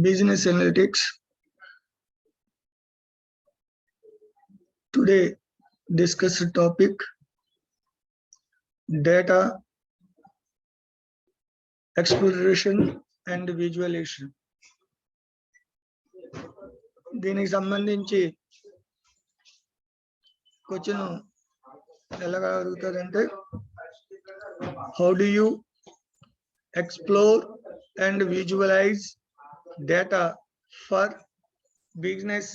Business analytics. Today discuss the topic data exploration and visualization. దీనికి సంబంధించి question ఎలాగా అడుగుతారంటే, how do you explore and visualize data for business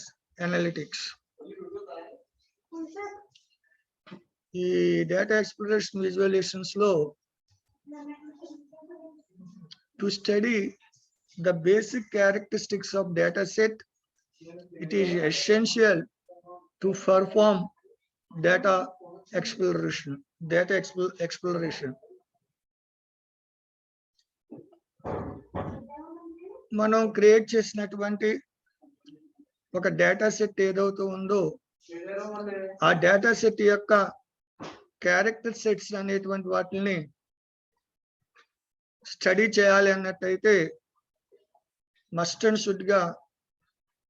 analytics? ఈ data exploration visualisations లో to study the basic characteristics of data set, it is essential to perform data exploration. మనం create చేసినటువంటి ఒక data set ఏదైతే ఉందో ఆ data set యొక్క character sets అనేటువంటి వాటిని స్టడీ చేయాలి అన్నట్టయితే మస్ట్ అండ్ షుడ్ గా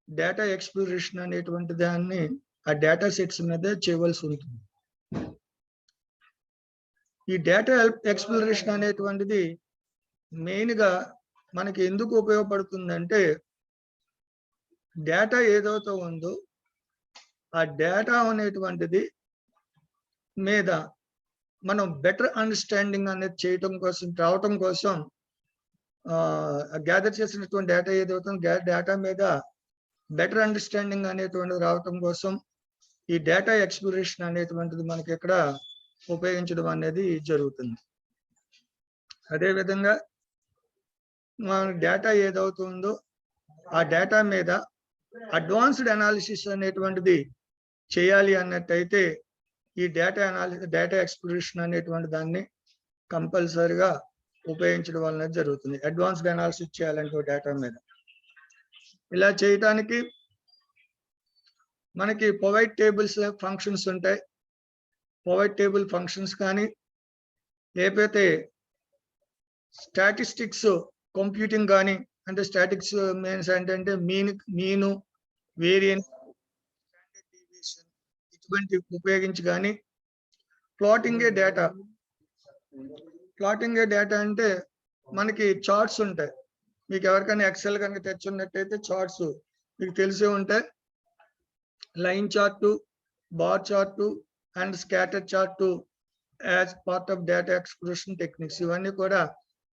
డేటా ఎక్స్ప్లోరేషన్ అనేటువంటి దాన్ని ఆ డేటా సెట్స్ మీద చేయవలసి ఉంటుంది. ఈ డేటా ఎక్స్ప్లోరేషన్ అనేటువంటిది మెయిన్ గా మనకి ఎందుకు ఉపయోగపడుతుందంటే, డేటా ఏదైతే ఉందో ఆ డేటా అనేటువంటిది మీద మనం బెటర్ అండర్స్టాండింగ్ అనేది చేయటం కోసం రావటం కోసం గ్యాదర్ చేసినటువంటి డేటా ఏదైతే డేటా మీద బెటర్ అండర్స్టాండింగ్ అనేటువంటిది రావటం కోసం ఈ డేటా ఎక్స్ప్లోరేషన్ అనేటువంటిది మనకి ఇక్కడ ఉపయోగించడం అనేది జరుగుతుంది. అదేవిధంగా మన డేటా ఏదవుతుందో ఆ డేటా మీద అడ్వాన్స్డ్ అనాలిసిస్ అనేటువంటిది చేయాలి అన్నట్టయితే ఈ డేటా ఎక్స్ప్లోరేషన్ అనేటువంటి దాన్ని కంపల్సరిగా ఉపయోగించడం వలన జరుగుతుంది. అడ్వాన్స్డ్ అనాలిసిస్ చేయాలంటే డేటా మీద ఇలా చేయటానికి మనకి పైవట్ టేబుల్స్ ఫంక్షన్స్ ఉంటాయి. పైవట్ టేబుల్ ఫంక్షన్స్ కానీ లేకపోతే స్టాటిస్టిక్స్ కంప్యూటింగ్ కానీ, అంటే స్టాటిక్స్ మీన్స్ ఏంటంటే మీను వేరియన్స్ ఇటువంటి ఉపయోగించి కానీ ప్లాటింగ్ డేటా అంటే మనకి చార్ట్స్ ఉంటాయి. మీకు ఎవరికైనా ఎక్సెల్ కనుక తెచ్చున్నట్టయితే చార్ట్స్ మీకు తెలిసే ఉంటాయి. Line chart, bar chart and scatter chart as part of data exploration techniques. ఇవన్నీ కూడా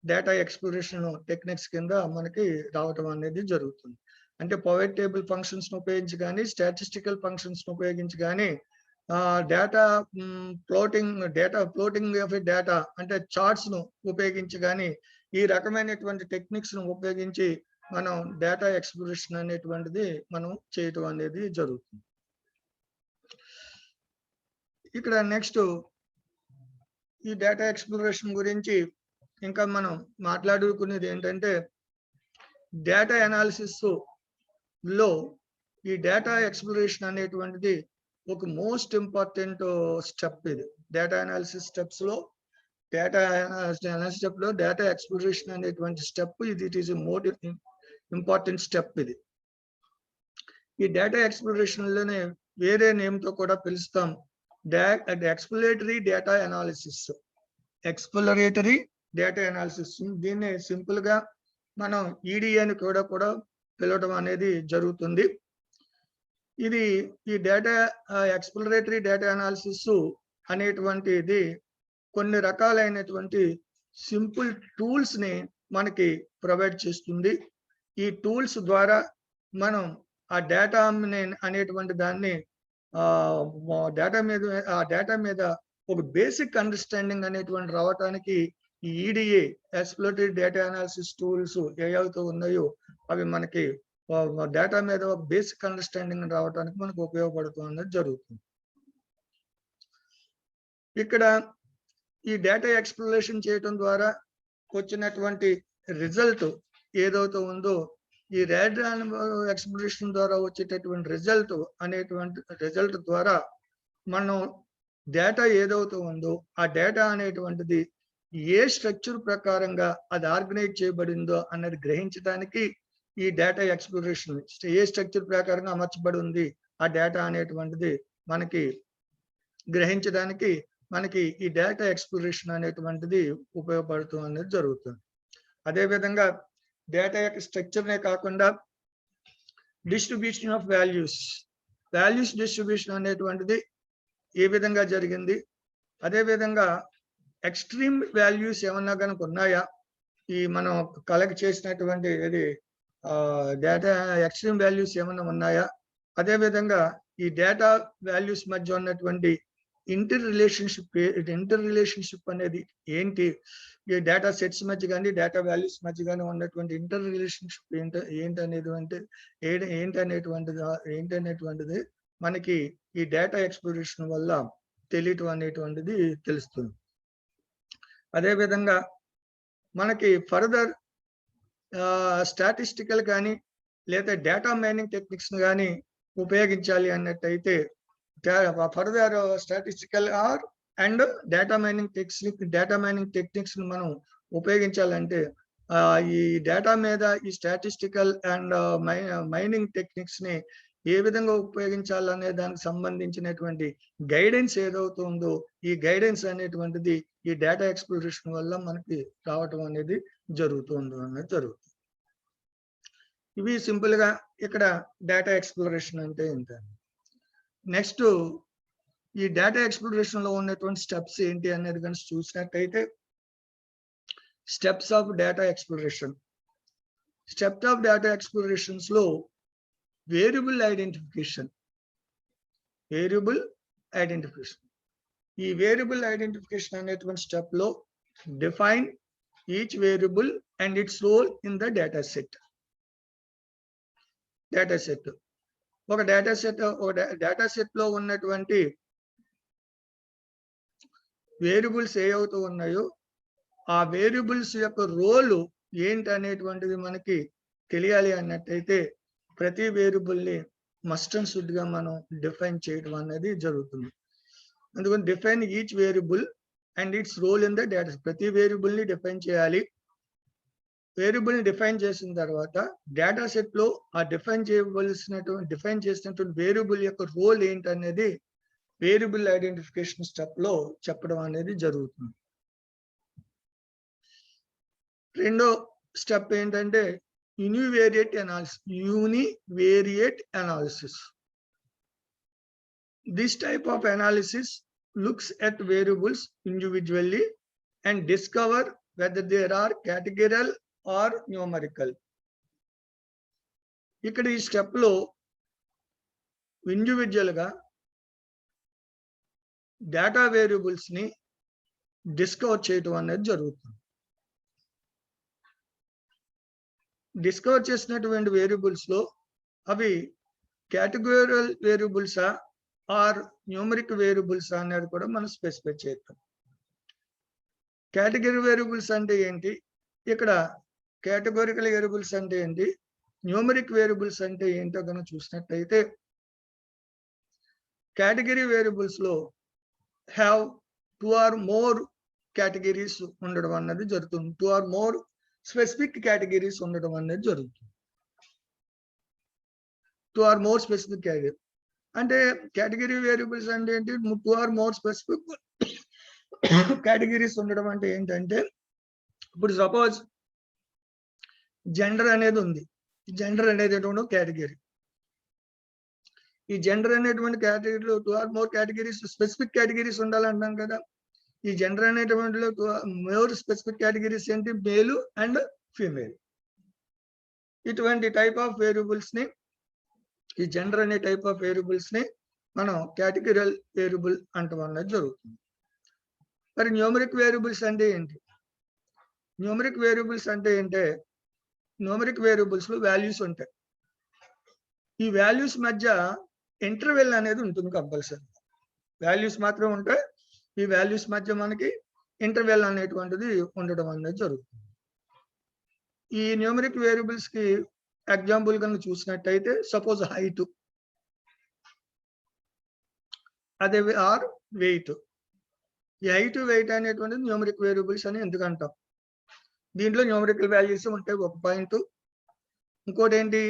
డేటా ఎక్స్ప్లోరేషన్ టెక్నిక్స్ కింద మనకి రావటం అనేది జరుగుతుంది. అంటే పైవట్ టేబుల్ ఫంక్షన్స్ ఉపయోగించి కానీ, స్టాటిస్టికల్ ఫంక్షన్స్ ఉపయోగించి కానీ డేటా ఫ్లోటింగ్ ఆఫ్ డేటా అంటే చార్ట్స్ ను ఉపయోగించి కానీ ఈ రకమైనటువంటి టెక్నిక్స్ ను ఉపయోగించి మనం డేటా ఎక్స్ప్లోరేషన్ అనేటువంటిది మనం చేయటం అనేది జరుగుతుంది. ఇక్కడ నెక్స్ట్ ఈ డేటా ఎక్స్ప్లోరేషన్ గురించి ఇంకా మనం మాట్లాడుకునేది ఏంటంటే, డేటా అనాలిసిస్ లో ఈ డేటా ఎక్స్ప్లోరేషన్ అనేటువంటిది ఒక మోస్ట్ ఇంపార్టెంట్ స్టెప్. ఇది డేటా అనాలిసిస్ స్టెప్స్ లో డేటా ఎక్స్ప్లోరేషన్ అనేటువంటి స్టెప్ ఇది. It is more important step ఇది. ఈ డేటా ఎక్స్ప్లోరేషన్ లోనే వేరే నేమ్ తో కూడా పిలుస్తాం, ఎక్స్ప్లోరేటరీ డేటా అనాలిసిస్. దీన్ని సింపుల్ గా మనం ఈడీ అని కూడా పిలవడం అనేది జరుగుతుంది. ఇది ఈ డేటా ఎక్స్ప్లోరేటరీ డేటా అనాలిసిస్ అనేటువంటిది కొన్ని రకాలైనటువంటి సింపుల్ టూల్స్ ని మనకి ప్రొవైడ్ చేస్తుంది. ఈ టూల్స్ ద్వారా మనం ఆ డేటా అనేటువంటి దాన్ని డేటా మీద ఒక బేసిక్ అండర్స్టాండింగ్ అనేటువంటి రావడానికి ఈ EDA exploratory data analysis tools ఏవైతే ఉన్నాయో అవి మనకి డేటా మీద ఒక బేసిక్ అండర్స్టాండింగ్ రావడానికి మనకు ఉపయోగపడుతుంది జరుగుతుంది. ఇక్కడ ఈ డేటా ఎక్స్ప్లోరేషన్ చేయడం ద్వారా వచ్చినటువంటి రిజల్ట్ ఏదైతే ఉందో ఈ డేటా ఎక్స్ప్లోరేషన్ ద్వారా వచ్చేటటువంటి రిజల్ట్ ద్వారా మనం డేటా ఏదైతే ఉందో ఆ డేటా అనేటువంటిది ఏ స్ట్రక్చర్ ప్రకారంగా అది ఆర్గనైజ్ చేయబడిందో అన్నది గ్రహించడానికి ఈ డేటా ఎక్స్ప్లోరేషన్ ఏ స్ట్రక్చర్ ప్రకారంగా అమర్చబడి ఉంది ఆ డేటా అనేటువంటిది మనకి గ్రహించడానికి మనకి ఈ డేటా ఎక్స్ప్లోరేషన్ అనేటువంటిది ఉపయోగపడుతూ అనేది జరుగుతుంది. అదేవిధంగా డేటా యొక్క స్ట్రక్చర్నే కాకుండా డిస్ట్రిబ్యూషన్ ఆఫ్ వాల్యూస్ డిస్ట్రిబ్యూషన్ అనేటువంటిది ఏ విధంగా జరిగింది, అదేవిధంగా ఎక్స్ట్రీమ్ వాల్యూస్ ఏమన్నా కనుక ఉన్నాయా, ఈ మనం కలెక్ట్ చేసినటువంటి ఇది డేటా ఎక్స్ట్రీమ్ వాల్యూస్ ఏమన్నా ఉన్నాయా, అదేవిధంగా ఈ డేటా వాల్యూస్ మధ్య ఉన్నటువంటి ఇంటర్ రిలేషన్షిప్ అనేది ఏంటి, ఈ డేటా సెట్స్ మధ్య కానీ డేటా వాల్యూస్ మధ్య కానీ ఉన్నటువంటి ఇంటర్ రిలేషన్షిప్ ఏంటనేటువంటిది మనకి ఈ డేటా ఎక్స్ప్లోరేషన్ వల్ల తెలియటం అనేటువంటిది తెలుస్తుంది. అదేవిధంగా మనకి ఫర్దర్ స్టాటిస్టికల్ కానీ లేదా డేటా మైనింగ్ టెక్నిక్స్ కానీ ఉపయోగించాలి అన్నట్టయితే further statistical and data mining techniques మనం ఉపయోగించాలంటే ఈ డేటా మీద ఈ స్టాటిస్టికల్ అండ్ మైనింగ్ టెక్నిక్స్ ని ఏ విధంగా ఉపయోగించాలనే దానికి సంబంధించినటువంటి గైడెన్స్ ఏదవుతుందో ఈ గైడెన్స్ అనేటువంటిది ఈ డేటా ఎక్స్ప్లోరేషన్ వల్ల మనకి రావటం అనేది జరుగుతుంది. ఇవి సింపుల్ గా ఇక్కడ డేటా ఎక్స్ప్లోరేషన్ అంటే ఏంటంటే, నెక్స్ట్ ఈ డేటా ఎక్స్ప్లోరేషన్ లో ఉన్నటువంటి స్టెప్స్ ఏంటి అనేది కనుక చూసినట్టయితే, స్టెప్స్ ఆఫ్ డేటా ఎక్స్ప్లోరేషన్స్ లో వేరియబుల్ ఐడెంటిఫికేషన్. ఈ వేరియబుల్ ఐడెంటిఫికేషన్ అనేటువంటి స్టెప్ లో define each variable and its role in the data set. ఒక డేటా సెట్ లో ఉన్నటువంటి వేరియబుల్స్ ఏవైతే ఉన్నాయో ఆ వేరియబుల్స్ యొక్క రోల్ ఏంటి అనేటువంటిది మనకి తెలియాలి అన్నట్టయితే ప్రతి వేరియబుల్ ని మస్ట్ అండ్ షుడ్ గా మనం డిఫైన్ చేయడం అనేది జరుగుతుంది. అందుకని define each variable and its role in the data. ప్రతి వేరియబుల్ ని డిఫైన్ చేయాలి. వేరియబుల్ ని డిఫైన్ చేసిన తర్వాత డేటా సెట్ లో ఆ డిఫైన్ చేసినటువంటి వేరియబుల్ యొక్క రోల్ ఏంటి అనేది వేరియబుల్ ఐడెంటిఫికేషన్ స్టెప్ లో చెప్పడం అనేది జరుగుతుంది. రెండో స్టెప్ ఏంటంటే univariate analysis. This type of analysis looks at variables individually and discover whether they are categorical or numerical. ఇక్కడ ఈ స్టెప్ లో ఇండివిజువల్ గా డేటా వేరియబుల్స్ ని డిస్కవర్ చేయటం అనేది జరుగుతుంది. డిస్కవర్ చేసినటువంటి వేరియబుల్స్ లో అవి కేటగిరియల్ వేరియబుల్సా ఆర్ న్యూమరిక్ వేరియబుల్స్ అనేది కూడా మనం స్పెసిఫై చేస్తాం. కేటగిరీ వేరియబుల్స్ అంటే ఏంటి, ఇక్కడ కేటగిరికల్ వేరియబుల్స్ అంటే ఏంటి, న్యూమరిక్ వేరియబుల్స్ అంటే ఏంటో కనుక చూసినట్టయితే, కేటగిరీ వేరియబుల్స్ లో హ్యావ్ 2 or more కేటగిరీస్ ఉండడం అన్నది జరుగుతుంది. 2 or more స్పెసిఫిక్ కేటగిరీస్ ఉండడం అనేది జరుగుతుంది. 2 or more స్పెసిఫిక్ కేటగిరీ అంటే కేటగిరీ వేరియబుల్స్ అంటే ఏంటి, 2 or more స్పెసిఫిక్ కేటగిరీస్ ఉండడం అంటే ఏంటంటే, ఇప్పుడు సపోజ్ జెండర్ అనేది ఉంది. జెండర్ అనేది కేటగిరీ. ఈ జెండర్ అనేటువంటి కేటగిరీలో 2 or more categories specific categories ఉండాలంటాం కదా. ఈ జెండర్ అనేటువంటి 2 or more స్పెసిఫిక్ కేటగిరీస్ ఏంటి, మేల్ అండ్ ఫీమేల్. ఇటువంటి టైప్ ఆఫ్ వేరియబుల్స్ ని, ఈ జెండర్ అనే టైప్ ఆఫ్ వేరియబుల్స్ ని మనం కేటగిరల్ వేరియబుల్ అంటాం అన్నది జరుగుతుంది. మరి న్యూమరిక్ వేరియబుల్స్ అంటే ఏంటి? న్యూమరిక్ వేరియబుల్స్ అంటే ఏంటంటే, న్యూమరిక్ వేరియబుల్స్ లో వాల్యూస్ ఉంటాయి. ఈ వాల్యూస్ మధ్య ఇంటర్వెల్ అనేది ఉంటుంది కంపల్సరీ. వాల్యూస్ మాత్రం ఉంటాయి, ఈ వాల్యూస్ మధ్య మనకి ఇంటర్వెల్ అనేటువంటిది ఉండడం అనేది జరుగుతుంది. ఈ న్యూమరిక్ వేరియబుల్స్ కి ఎగ్జాంపుల్ కనుక చూసినట్టయితే, సపోజ్ హైట్. అదే ఆర్ వెయిట్. ఈ హైట్ వెయిట్ అనేటువంటిది న్యూమరిక్ వేరియబుల్స్ అని ఎందుకు అంటాం? దీంట్లో న్యూమరికల్ వాల్యూస్ ఉంటాయి ఒక పాయింట్. ఇంకోటి ఏంటి,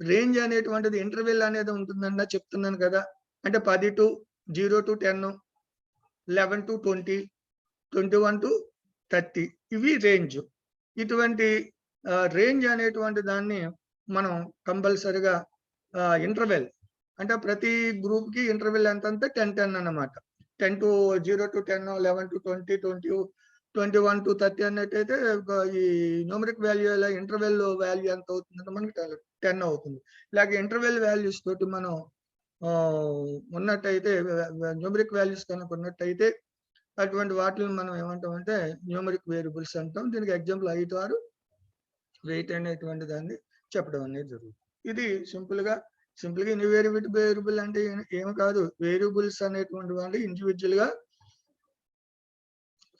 రేంజ్ అనేటువంటిది ఇంటర్వెల్ అనేది ఉంటుందన్న చెప్తున్నాను కదా. అంటే 10 to 0 to 10, 11 to 20, 21 to 30 ఇవి రేంజ్. ఇటువంటి రేంజ్ అనేటువంటి దాన్ని మనం కంపల్సరిగా ఇంటర్వెల్ అంటే ప్రతి గ్రూప్ కి ఇంటర్వెల్ ఎంత అంటే 10 అన్నమాట. 10 to 0 to 10, 11 to 20, 21 to 30 అన్నట్టయితే ఈ న్యూమరిక్ వాల్యూ ఇంటర్వెల్ వాల్యూ ఎంత అవుతుందంటే మనకి 10 అవుతుంది. ఇలాగ ఇంటర్వెల్ వాల్యూస్ తోటి మనం ఉన్నట్టయితే న్యూమరిక్ వాల్యూస్ కనుక ఉన్నట్టయితే అటువంటి వాటిని మనం ఏమంటామంటే న్యూమరిక్ వేరియబుల్స్ అంటాం. దీనికి ఎగ్జాంపుల్ హైట్ ఆర్ వెయిట్ అనేటువంటి దాన్ని చెప్పడం అనేది జరుగుతుంది. ఇది సింపుల్ గా ఇన్యూమరేట్ వేరియబుల్ అంటే ఏమి కాదు, వేరియబుల్స్ అనేటువంటి వాళ్ళు ఇండివిజువల్ గా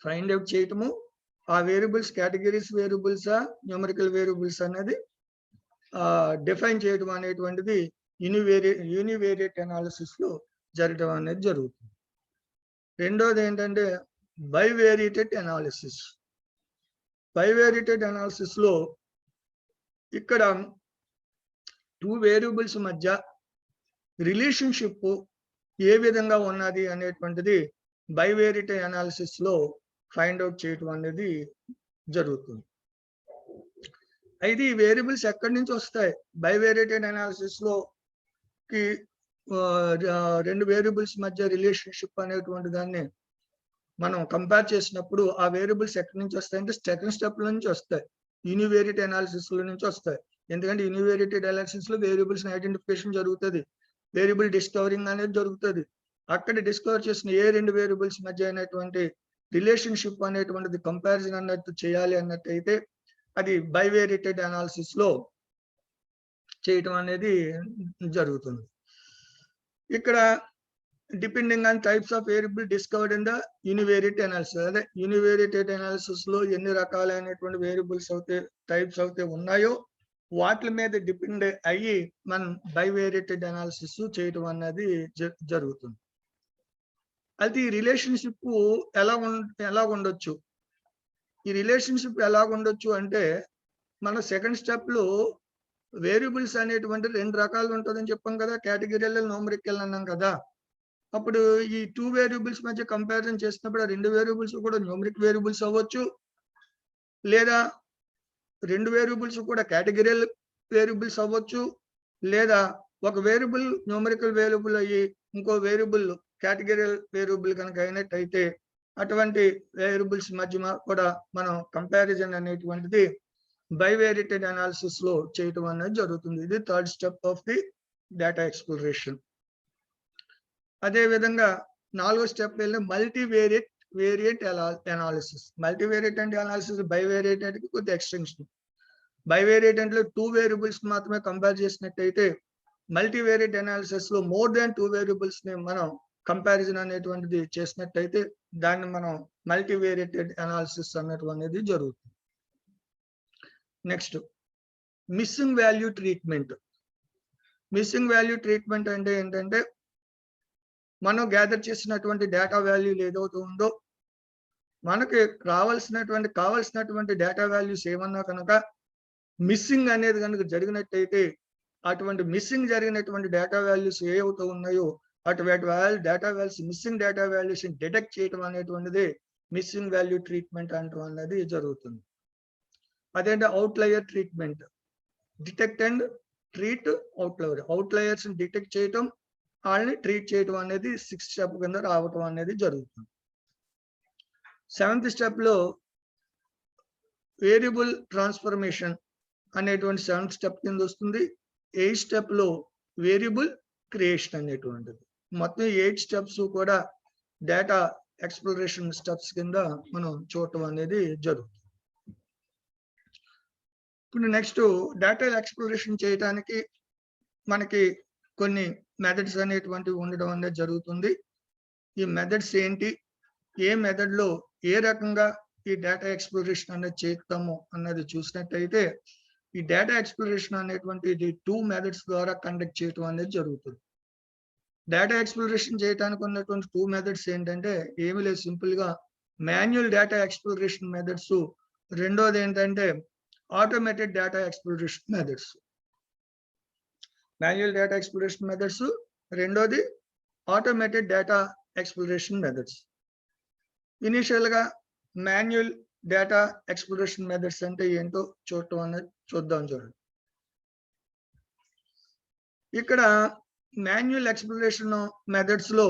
ఫైండ్ అవుట్ చేయటము, ఆ వేరియబుల్స్ కేటగిరీస్ వేరియబుల్సా న్యూమరికల్ వేరియబుల్స్ అనేది డిఫైన్ చేయడం అనేటువంటిది యూనివేరియట్ అనాలిసిస్ లో జరగడం అనేది జరుగుతుంది. రెండోది ఏంటంటే బైవేరియేటెడ్ అనాలిసిస్. బైవేరియేటెడ్ అనాలిసిస్ లో ఇక్కడ 2 వేరియబుల్స్ మధ్య రిలేషన్షిప్ ఏ విధంగా ఉన్నది అనేటువంటిది బైవేరియేటెడ్ అనాలిసిస్ లో ఫైండ్ అవుట్ చేయడం అనేది జరుగుతుంది. అయితే ఈ వేరియబుల్స్ ఎక్కడి నుంచి వస్తాయి? బైవేరియేటెడ్ అనాలిసిస్ లో కి 2 వేరియబుల్స్ మధ్య రిలేషన్షిప్ అనేటువంటి దాన్ని మనం కంపేర్ చేసినప్పుడు ఆ వేరియబుల్స్ ఎక్కడి నుంచి వస్తాయి అంటే సెకండ్ స్టెప్ నుంచి వస్తాయి, యూనివేరియట్ అనాలిసిస్ లో నుంచి వస్తాయి. ఎందుకంటే యూనివేరియటెడ్ అనాలిసిస్ లో వేరియబుల్స్ ఐడెంటిఫికేషన్ జరుగుతుంది, వేరియబుల్ డిస్కవరింగ్ అనేది జరుగుతుంది. అక్కడ డిస్కవర్ చేసిన ఏ 2 వేరియబుల్స్ మధ్య అయినటువంటి రిలేషన్షిప్ అనేటువంటిది కంపారిజన్ అన్నట్టు చేయాలి అన్నట్టయితే అది బైవేరియేటెడ్ అనాలిసిస్ లో చేయటం అనేది జరుగుతుంది. ఇక్కడ depending on types of variable discovered in the యూనివేరియట్ analysis, అదే యూనివేరియటెడ్ అనాలిసిస్ లో ఎన్ని రకాలైనటువంటి వేరియబుల్స్ అయితే టైప్స్ అయితే ఉన్నాయో వాటి మీద డిపెండ్ అయ్యి మనం బైవేరియేటెడ్ అనాలిసిస్ చేయటం అనేది జరుగుతుంది. అయితే ఈ రిలేషన్షిప్ ఎలా ఉండొచ్చు? ఈ రిలేషన్షిప్ ఎలా ఉండొచ్చు అంటే మన సెకండ్ స్టెప్ లో వేరియబుల్స్ అనేటువంటి 2 రకాలు ఉంటుందని చెప్పాం కదా, కేటగిరీలో న్యూమరికల్ అన్నాం కదా. అప్పుడు ఈ 2 వేరియబుల్స్ మధ్య కంపారిజన్ చేసినప్పుడు ఆ 2 వేరియబుల్స్ కూడా న్యూమరిక్ వేరియబుల్స్ అవ్వచ్చు, లేదా 2 వేరియబుల్స్ కూడా కేటగిరియల్ వేరియబుల్స్ అవ్వచ్చు, లేదా ఒక వేరియబుల్ న్యూమరికల్ వేరియబుల్ అయ్యి ఇంకో వేరియబుల్ కేటగిరియల్ వేరియబుల్ కనుక అయినట్టయితే అటువంటి వేరియబుల్స్ మధ్య కూడా మనం కంపారిజన్ అనేటువంటిది బైవేరియేటెడ్ అనాలిసిస్ లో చేయటం అనేది జరుగుతుంది. ఇది third step of the data exploration. అదే విధంగా 4వ స్టెప్ వెళ్ళి మల్టీవేరియేట్ అనాలిసిస్. మల్టీవేరియేట్ అంటే అనాలిసిస్ బైవేరియేట్ అంటే కొద్ది ఎక్స్టెన్షన్. బైవేరియేట్ అంటే 2 వేరియబుల్స్ మాత్రమే కంపేర్ చేసినట్టయితే మల్టీవేరియేట్ అనాలిసిస్ లో మోర్ దాన్ 2 వేరియబుల్స్ ని మనం కంపారిజన్ అనేటువంటిది చేసినట్టయితే దాన్ని మనం మల్టీవేరియేటెడ్ అనాలిసిస్ అన్నటువంటిది జరుగుతుంది. Next missing value treatment. Missing value treatment అంటే ఏంటంటే మనం గ్యాదర్ చేసినటువంటి డేటా వాల్యూ ఏదైతే ఉందో మనకి కావాల్సినటువంటి డేటా వాల్యూస్ ఏమన్నా కనుక మిస్సింగ్ అనేది కనుక జరిగినట్టయితే అటువంటి మిస్సింగ్ జరిగినటువంటి డేటా వాల్యూస్ ఏవైతే ఉన్నాయో అటువంటి data values missing data values detect చేయడం అనేటువంటిది మిస్సింగ్ వాల్యూ ట్రీట్మెంట్ అంటూ అనేది జరుగుతుంది. అదేంటే outlier treatment. Detect and treat outliers detect చేయటం, వాళ్ళని ట్రీట్ చేయటం అనేది 6th స్టెప్ కింద రావటం అనేది జరుగుతుంది. 7th స్టెప్ లో వేరియబుల్ ట్రాన్స్ఫర్మేషన్ అనేటువంటి 7th స్టెప్ కింద వస్తుంది. 8th స్టెప్ లో వేరియబుల్ క్రియేషన్ అనేటువంటిది. మొత్తం 8 స్టెప్స్ కూడా డేటా ఎక్స్ప్లోరేషన్ స్టెప్స్ కింద మనం చూడటం అనేది జరుగుతుంది. ఇప్పుడు నెక్స్ట్ డేటా ఎక్స్ప్లోరేషన్ చేయడానికి మనకి కొన్ని మెథడ్స్ అనేటువంటివి ఉండడం అనేది జరుగుతుంది. ఈ మెథడ్స్ ఏంటి, ఏ మెథడ్ లో ఏ రకంగా ఈ డేటా ఎక్స్ప్లోరేషన్ అనేది చేస్తాము అన్నది చూసినట్టయితే ఈ డేటా ఎక్స్ప్లోరేషన్ అనేటువంటి 2 మెథడ్స్ ద్వారా కండక్ట్ చేయడం అనేది జరుగుతుంది. డేటా ఎక్స్ప్లోరేషన్ చేయడానికి ఉన్నటువంటి 2 మెథడ్స్ ఏంటంటే ఏమీ లేదు, సింపుల్ గా మాన్యువల్ డేటా ఎక్స్ప్లోరేషన్ మెథడ్స్, రెండోది ఏంటంటే automated data exploration methods. Manual data exploration methods, రెండోది automated data exploration methods. Initial గా మాన్యువల్ డేటా ఎక్స్ప్లోరేషన్ మెథడ్స్ అంటే ఏంటో చూడటం అనేది చూడండి. ఇక్కడ మాన్యువల్ ఎక్స్ప్లోరేషన్ మెథడ్స్ లో,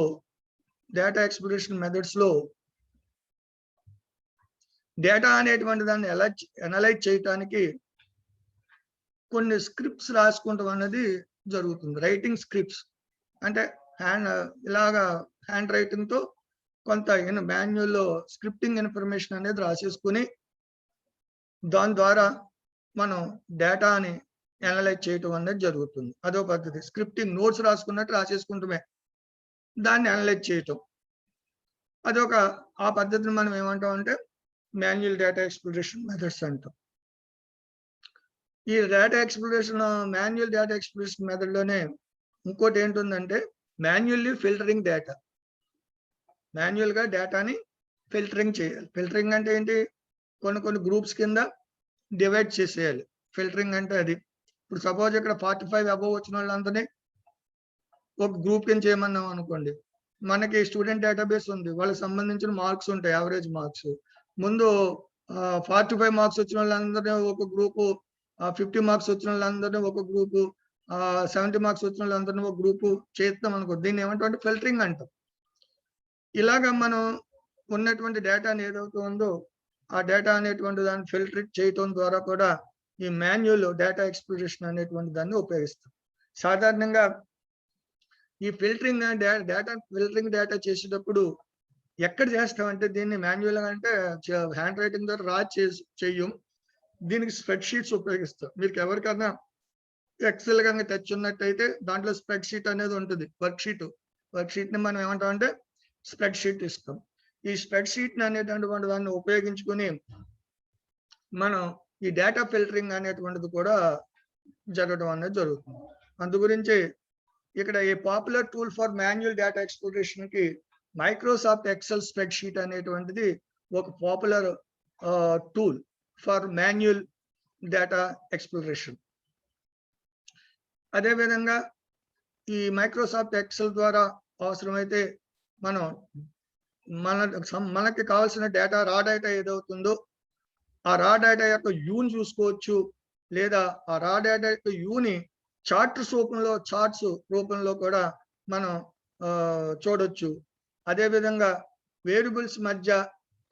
డేటా ఎక్స్ప్లోరేషన్ మెథడ్స్ లో డేటా అనేటువంటి దాన్ని అనలైజ్ చేయడానికి కొన్ని స్క్రిప్ట్స్ రాసుకుంటాం అనేది జరుగుతుంది. రైటింగ్ స్క్రిప్ట్స్ అంటే ఇలాగా హ్యాండ్ రైటింగ్ తో కొంత మాన్యువల్ లో స్క్రిప్టింగ్ ఇన్ఫర్మేషన్ అనేది రాసేసుకుని దాని ద్వారా మనం డేటాని అనలైజ్ చేయటం అనేది జరుగుతుంది. అదో పద్ధతి. స్క్రిప్టింగ్ నోట్స్ రాసుకున్నట్టు రాసేసుకుంటమే దాన్ని అనలైజ్ చేయటం, అదొక ఆ పద్ధతిని మనం ఏమంటాం అంటే మాన్యువల్ డేటా ఎక్స్ప్లోరేషన్ మెథడ్స్ అంటాం. ఈ data exploration manual data exploration method లోనే ఇంకోటి ఏంటుందంటే మాన్యువల్లీ ఫిల్టరింగ్ డేటా. మాన్యువల్ గా డేటాని ఫిల్టరింగ్ చేయాలి. ఫిల్టరింగ్ అంటే ఏంటి? కొన్ని గ్రూప్స్ కింద డివైడ్ చేసేయాలి. ఫిల్టరింగ్ అంటే అది. ఇప్పుడు సపోజ్ ఇక్కడ 45 అబోవ్ వచ్చిన వాళ్ళందరినీ ఒక గ్రూప్ కింద చేయమన్నాం అనుకోండి. మనకి స్టూడెంట్ డేటాబేస్ ఉంది, వాళ్ళకి సంబంధించిన మార్క్స్ ఉంటాయి, యావరేజ్ మార్క్స్. ముందు 45 మార్క్స్ వచ్చిన వాళ్ళందరినీ ఒక గ్రూపు, 50 మార్క్స్ వచ్చిన వాళ్ళందరినీ ఒక గ్రూపు, 70 మార్క్స్ వచ్చిన వాళ్ళందరినీ ఒక గ్రూపు చేస్తాం అనుకో. దీన్ని ఏమంటాం? ఫిల్టరింగ్ అంటాం. ఇలాగా మనం ఉన్నటువంటి డేటాని ఏదైతే ఉందో ఆ డేటా అనేటువంటి దాన్ని ఫిల్టర్ చేయటం ద్వారా కూడా ఈ మాన్యువల్ డేటా ఎక్స్ప్లోరేషన్ అనేటువంటి దాన్ని ఉపయోగిస్తాం. సాధారణంగా ఈ ఫిల్టరింగ్ డేటా చేసేటప్పుడు ఎక్కడ చేస్తామంటే దీన్ని మాన్యువల్ గా అంటే హ్యాండ్ రైటింగ్ ద్వారా రాసి చెయ్యం. దీనికి స్ప్రెడ్ షీట్స్ ఉపయోగిస్తాం. మీకు ఎవరికైనా ఎక్సెల్ కనుక తెచ్చున్నట్టయితే దాంట్లో స్ప్రెడ్ షీట్ అనేది ఉంటుంది. వర్క్ షీట్ ని మనం ఏమంటామంటే స్ప్రెడ్ షీట్ ఇస్తాం. ఈ స్ప్రెడ్ షీట్ అనేటటువంటి దాన్ని ఉపయోగించుకుని మనం ఈ డేటా ఫిల్టరింగ్ అనేటువంటిది కూడా జరగడం అనేది జరుగుతుంది. అందు గురించి ఇక్కడ ఈ popular tool for manual data exploration కి మైక్రోసాఫ్ట్ ఎక్సెల్ స్ప్రెడ్ షీట్ అనేటువంటిది ఒక popular tool for manual data exploration. అదేవిధంగా ఈ మైక్రోసాఫ్ట్ ఎక్సెల్ ద్వారా అవసరమైతే మనం మనకి కావాల్సిన డేటా, రా డేటా ఏదవుతుందో ఆ రా డేటా యొక్క యూని చూసుకోవచ్చు, లేదా ఆ రా డేటా యొక్క యూని చార్ట్స్ రూపంలో కూడా మనం చూడొచ్చు. అదేవిధంగా వేరియబుల్స్ మధ్య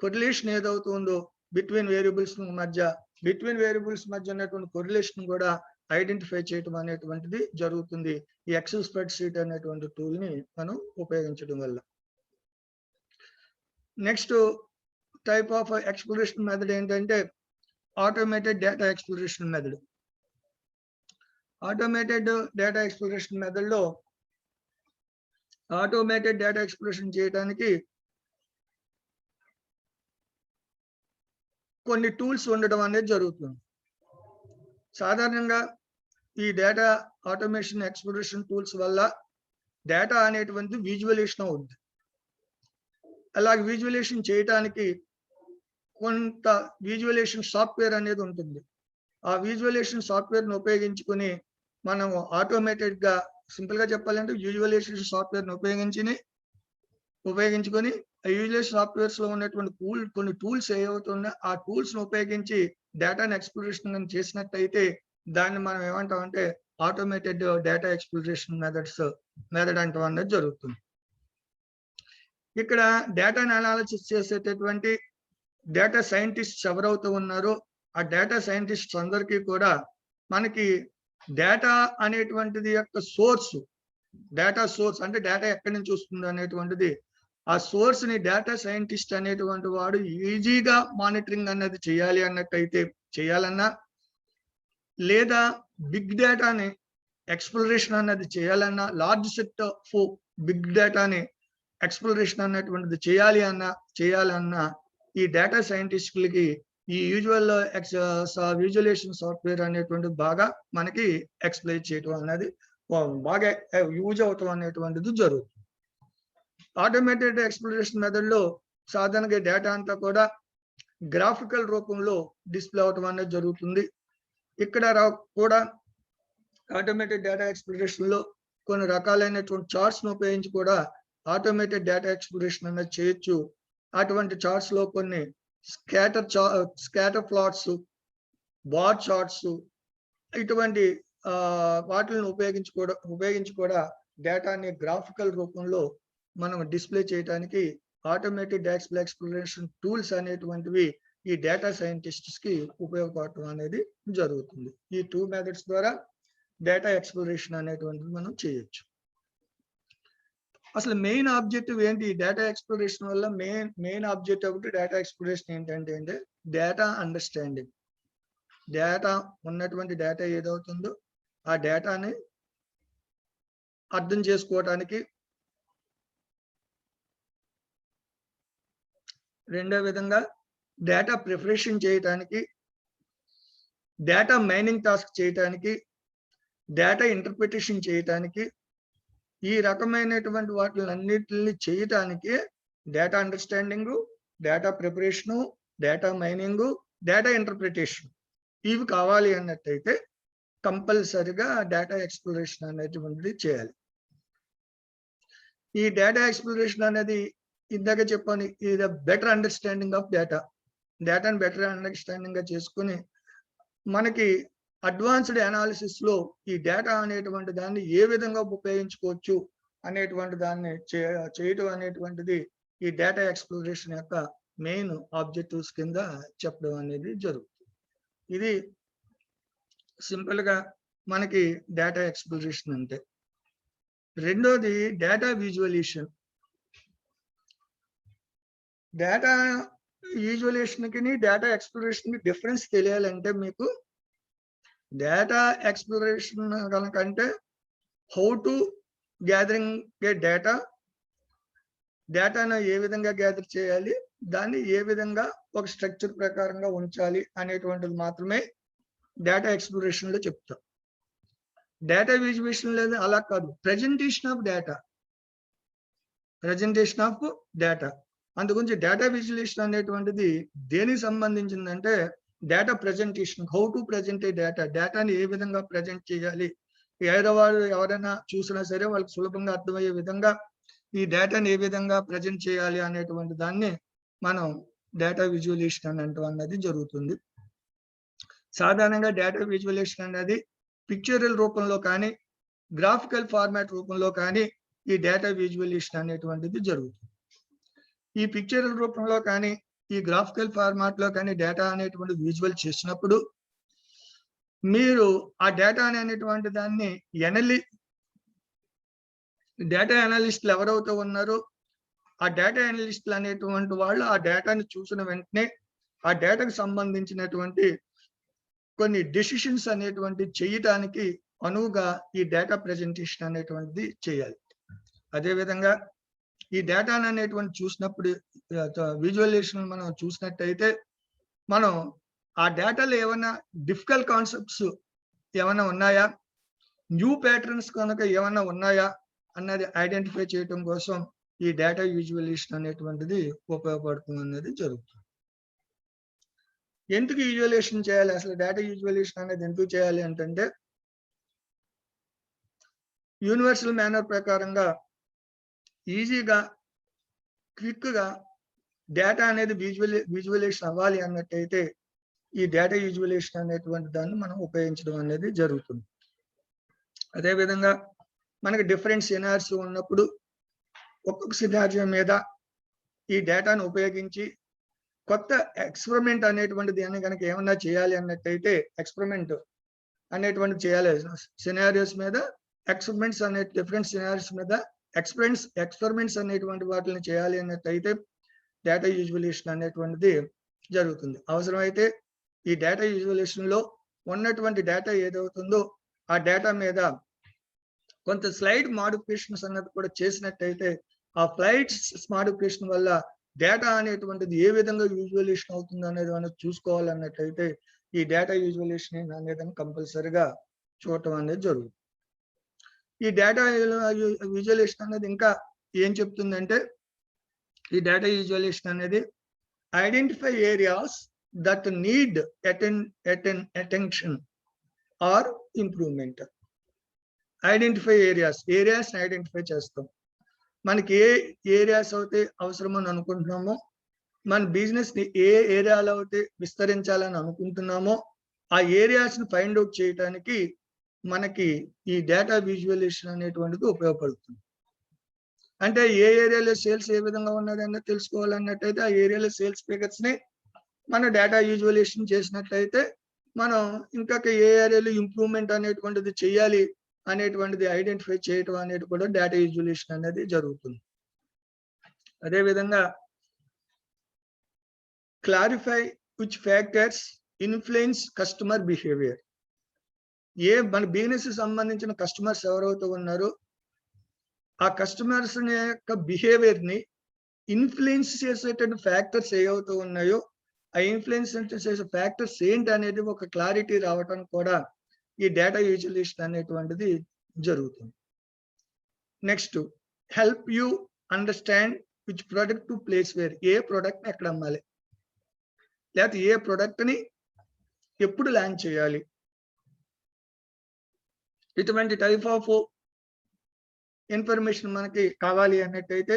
కొరిలేషన్ ఏదవుతుందో బిట్వీన్ వేరియబుల్స్ మధ్య ఉన్నటువంటి కొరిలేషన్ కూడా ఐడెంటిఫై చేయటం అనేటువంటిది జరుగుతుంది ఈ ఎక్సెల్ స్ప్రెడ్ షీట్ అనేటువంటి టూల్ ని మనం ఉపయోగించడం వల్ల. Next type of exploration method ఏంటంటే automated data exploration method. Automated data exploration method లో ఆటోమేటెడ్ డేటా ఎక్స్ప్లోరేషన్ చేయడానికి కొన్ని టూల్స్ ఉండడం అనేది జరుగుతుంది. సాధారణంగా ఈ డేటా ఆటోమేషన్ ఎక్స్ప్లోరేషన్ టూల్స్ వల్ల డేటా అనేటువంటి విజువలైజేషన్ అవుతుంది. అలాగే విజువలైజేషన్ చేయడానికి కొంత విజువలైజేషన్ సాఫ్ట్వేర్ అనేది ఉంటుంది. ఆ విజువలైజేషన్ సాఫ్ట్వేర్ ని ఉపయోగించుకుని మనం ఆటోమేటెడ్ గా, సింపుల్ గా చెప్పాలంటే విజువలైజేషన్ సాఫ్ట్వేర్ ని ఉపయోగించుకొని ఆ విజువలైజేషన్ సాఫ్ట్వేర్స్ లో ఉన్నటువంటి కొన్ని టూల్స్ ఏవవుతున్నాయో ఆ టూల్స్ ని ఉపయోగించి డేటాను ఎక్స్ప్లోరేషన్ చేసినట్టయితే దాన్ని మనం ఏమంటామంటే ఆటోమేటెడ్ డేటా ఎక్స్ప్లోరేషన్ మెథడ్ అంటాం అనేది జరుగుతుంది. ఇక్కడ డేటాను అనాలిసిస్ చేసేటటువంటి డేటా సైంటిస్ట్స్ ఎవరైతే ఉన్నారో ఆ డేటా సైంటిస్ట్స్ అందరికీ కూడా మనకి డేటా అనేటువంటిది యొక్క డేటా సోర్స్ అంటే డేటా ఎక్కడి నుంచి వస్తుంది అనేటువంటిది, ఆ సోర్స్ ని డేటా సైంటిస్ట్ అనేటువంటి వాడు ఈజీగా మానిటరింగ్ అన్నది చేయాలన్నా, లేదా బిగ్ డేటాని ఎక్స్ప్లోరేషన్ అన్నది చేయాలన్నా, లార్జ్ సెట్ ఆఫ్ బిగ్ డేటాని ఎక్స్ప్లోరేషన్ అనేటువంటిది చేయాలన్నా ఈ డేటా సైంటిస్టులకి ఈ విజువలైజేషన్ సాఫ్ట్వేర్ అనేటువంటిది బాగా మనకి ఎక్స్ప్లెయిన్ చేయడం అనేది బాగా యూజ్ అవటం అనేటువంటిది జరుగుతుంది. ఆటోమేటెడ్ ఎక్స్ప్లోరేషన్ మెథడ్ లో సాధారణంగా డేటా అంతా కూడా గ్రాఫికల్ రూపంలో డిస్ప్లే అవటం అనేది జరుగుతుంది. ఇక్కడ కూడా ఆటోమేటెడ్ డేటా ఎక్స్ప్లోరేషన్ లో కొన్ని రకాలైనటువంటి చార్ట్స్ ను ఉపయోగించి కూడా ఆటోమేటెడ్ డేటా ఎక్స్ప్లోరేషన్ అనేది చేయొచ్చు. అటువంటి చార్ట్స్ లో కొన్ని స్కాటర్ ప్లాట్స్, బార్ చార్ట్స్ ఇటువంటి వాటిని ఉపయోగించి కూడా డేటాని గ్రాఫికల్ రూపంలో మనం డిస్ప్లే చేయడానికి ఆటోమేటెడ్ డేటా ఎక్స్ప్లోరేషన్ టూల్స్ అనేటువంటివి ఈ డేటా సైంటిస్ట్స్ కి ఉపయోగపడటం అనేది జరుగుతుంది. ఈ 2 మెథడ్స్ ద్వారా డేటా ఎక్స్ప్లోరేషన్ అనేటువంటిది మనం చేయొచ్చు. అసలు మెయిన్ ఆబ్జెక్టివ్ ఏంటి? డేటా ఎక్స్ప్లోరేషన్ వల్ల మెయిన్ ఆబ్జెక్టివ్ ఒకటి డేటా ఎక్స్ప్లోరేషన్ ఏంటంటే డేటా అండర్స్టాండింగ్. డేటా ఉన్నటువంటి డేటా ఏదవుతుందో ఆ డేటాని అర్థం చేసుకోవడానికి, రెండో విధంగా డేటా ప్రిపరేషన్ చేయడానికి, డేటా మైనింగ్ టాస్క్ చేయడానికి, డేటా ఇంటర్ప్రిటేషన్ చేయడానికి, ఈ రకమైనటువంటి వాటిలన్నిటిని చేయటానికి data understanding, data preparation, data mining, data interpretation ఇవి కావాలి అన్నట్టయితే కంపల్సరిగా డేటా ఎక్స్ప్లోరేషన్ అనేటువంటిది చేయాలి. ఈ డేటా ఎక్స్ప్లోరేషన్ అనేది ఇందాక చెప్పాను, ఇది బెటర్ అండర్స్టాండింగ్ ఆఫ్ డేటాని బెటర్ అండర్స్టాండింగ్ గా చేసుకుని మనకి అడ్వాన్స్డ్ అనాలిసిస్ లో ఈ డేటా అనేటువంటి దాన్ని ఏ విధంగా ఉపయోగించుకోవచ్చు అనేటువంటి దాన్ని చేయటం అనేటువంటిది ఈ డేటా ఎక్స్ప్లోరేషన్ యొక్క మెయిన్ ఆబ్జెక్టివ్స్ కింద చెప్పడం అనేది జరుగుతుంది. ఇది సింపుల్ గా మనకి డేటా ఎక్స్ప్లోరేషన్ అంటే. రెండోది డేటా విజువలైజేషన్. డేటా విజువలైజేషన్ కి డేటా ఎక్స్ప్లోరేషన్ కి డిఫరెన్స్ తెలియాలంటే మీకు డేటా ఎక్స్ప్లోరేషన్ కనుకంటే హౌ టు గ్యాదరింగ్ ఏ డేటాను ఏ విధంగా గ్యాదర్ చేయాలి, దాన్ని ఏ విధంగా ఒక స్ట్రక్చర్ ప్రకారంగా ఉంచాలి అనేటువంటిది మాత్రమే డేటా ఎక్స్ప్లోరేషన్ లో చెప్తాం. డేటా విజువలైజేషన్ లేదు, అలా కాదు. ప్రజెంటేషన్ ఆఫ్ డేటా అందుగురించి డేటా విజువలైజేషన్ అనేటువంటిది దేనికి సంబంధించిందంటే data presentation. How to present a డేటాని ఏ విధంగా ప్రజెంట్ చేయాలి, ఎవరైనా చూసినా సరే వాళ్ళకి సులభంగా అర్థమయ్యే విధంగా ఈ డేటాని ఏ విధంగా ప్రజెంట్ చేయాలి అనేటువంటి దాన్ని మనం డేటా విజువలైజేషన్ అన్నది జరుగుతుంది. సాధారణంగా డేటా విజువలైజేషన్ అనేది పిక్చరల్ రూపంలో కానీ గ్రాఫికల్ ఫార్మాట్ రూపంలో కానీ ఈ డేటా విజువలైజేషన్ అనేటువంటిది జరుగుతుంది. ఈ పిక్చరల్ రూపంలో కానీ ఈ గ్రాఫికల్ ఫార్మాట్ లో కానీ డేటా అనేటువంటి విజువల్ చేసినప్పుడు మీరు ఆ డేటా అనేటువంటి దాన్ని డేటా అనలిస్టులు ఎవరైతే ఉన్నారో ఆ డేటా అనలిస్టులు అనేటువంటి వాళ్ళు ఆ డేటాని చూసిన వెంటనే ఆ డేటాకు సంబంధించినటువంటి కొన్ని డెసిషన్స్ అనేటువంటి చేయటానికి అనువుగా ఈ డేటా ప్రెజెంటేషన్ అనేటువంటిది చేయాలి. అదేవిధంగా ఈ డేటా అనేటువంటి చూసినప్పుడు విజువలైజేషన్ మనం చూసినట్టయితే మనం ఆ డేటాలో ఏమైనా డిఫికల్ట్ కాన్సెప్ట్స్ ఏమైనా ఉన్నాయా, న్యూ ప్యాటర్న్స్ కనుక ఏమైనా ఉన్నాయా అన్నది ఐడెంటిఫై చేయడం కోసం ఈ డేటా విజువలైజేషన్ అనేటువంటిది ఉపయోగపడుతుంది అనేది జరుగుతుంది. ఎందుకు విజువలైజేషన్ చేయాలి, అసలు డేటా విజువలైజేషన్ అనేది ఎందుకు చేయాలి అంటే యూనివర్సల్ మేనర్ ప్రకారంగా ఈజీగా క్విక్ గా డేటా అనేది విజువలైజేషన్ అవ్వాలి అన్నట్టయితే ఈ డేటా విజువలైజేషన్ అనేటువంటి దాన్ని మనం ఉపయోగించడం అనేది జరుగుతుంది. అదేవిధంగా మనకి డిఫరెంట్ సినారియోస్ ఉన్నప్పుడు ఒక్కొక్క సినారియో మీద ఈ డేటాను ఉపయోగించి కొత్త ఎక్స్పెరిమెంట్ అనేటువంటిది కనుక ఏమన్నా చేయాలి అన్నట్టయితే ఎక్స్పెరిమెంట్ అనేటువంటి చేయాలి. సినారియోస్ మీద ఎక్స్పెరిమెంట్స్ అనే డిఫరెంట్ సినారియోస్ మీద ఎక్స్పెరిమెంట్స్ అనేటువంటి వాటిని చేయాలి అన్నట్టయితే డేటా విజువలైజేషన్ అనేటువంటిది జరుగుతుంది. అవసరమైతే ఈ డేటా విజువలైజేషన్ లో ఉన్నటువంటి డేటా ఏదవుతుందో ఆ డేటా మీద కొంత స్లైడ్ మాడిఫికేషన్స్ అన్నది కూడా చేసినట్టయితే ఆ స్లైడ్స్ మాడిఫికేషన్ వల్ల డేటా అనేటువంటిది ఏ విధంగా విజువలైజేషన్ అవుతుంది అనేది మనం చూసుకోవాలన్నట్టయితే ఈ డేటా విజువలైజేషన్ అనేది కంపల్సరిగా చూడటం అనేది జరుగుతుంది. ఈ డేటా విజువలైజేషన్ అనేది ఇంకా ఏం చెప్తుందంటే, ఈ డేటా విజువలైజేషన్ అనేది identify areas that need attention or improvement. Identify areas identify చేస్తాం. మనకి ఏ ఏరియాస్ అయితే అవసరమని అనుకుంటున్నామో, మన బిజినెస్ ని ఏ ఏరియాలో అయితే విస్తరించాలని అనుకుంటున్నామో ఆ ఏరియాస్ ని ఫైండ్ అవుట్ చేయడానికి మనకి ఈ డేటా విజువలైజేషన్ అనేటువంటిది ఉపయోగపడుతుంది. అంటే ఏ ఏరియాలో సేల్స్ ఏ విధంగా ఉన్నది అన్నది తెలుసుకోవాలన్నట్టయితే ఆ ఏరియాలో సేల్స్ ఫిగర్స్ ని మనం డేటా విజువలైజేషన్ చేసినట్లయితే మనం ఇంకా ఏ ఏరియాలో ఇంప్రూవ్మెంట్ అనేటువంటిది చేయాలి అనేటువంటిది ఐడెంటిఫై చేయటం అనేది కూడా డేటా విజువలైజేషన్ అనేది జరుగుతుంది. అదేవిధంగా clarify which factors influence customer behaviour. మన బిజినెస్ సంబంధించిన కస్టమర్స్ ఎవరైతే ఉన్నారో ఆ కస్టమర్స్ యొక్క బిహేవియర్ ని ఇన్ఫ్లుయెన్స్ చేసేటువంటి ఫ్యాక్టర్స్ ఏవైతే ఉన్నాయో ఆ ఇన్ఫ్లుయెన్స్ చేసే ఫ్యాక్టర్స్ ఏంటి అనేది ఒక క్లారిటీ రావటం కూడా ఈ డేటా విజువలైజేషన్ అనేటువంటిది జరుగుతుంది. Next, help you understand which product to place where. A product ఎక్కడ అమ్మాలి, లేకపోతే ఏ ప్రొడక్ట్ ని ఎప్పుడు లాంచ్ చేయాలి, ఇటువంటి టైప్ ఆఫ్ ఇన్ఫర్మేషన్ మనకి కావాలి అన్నట్టయితే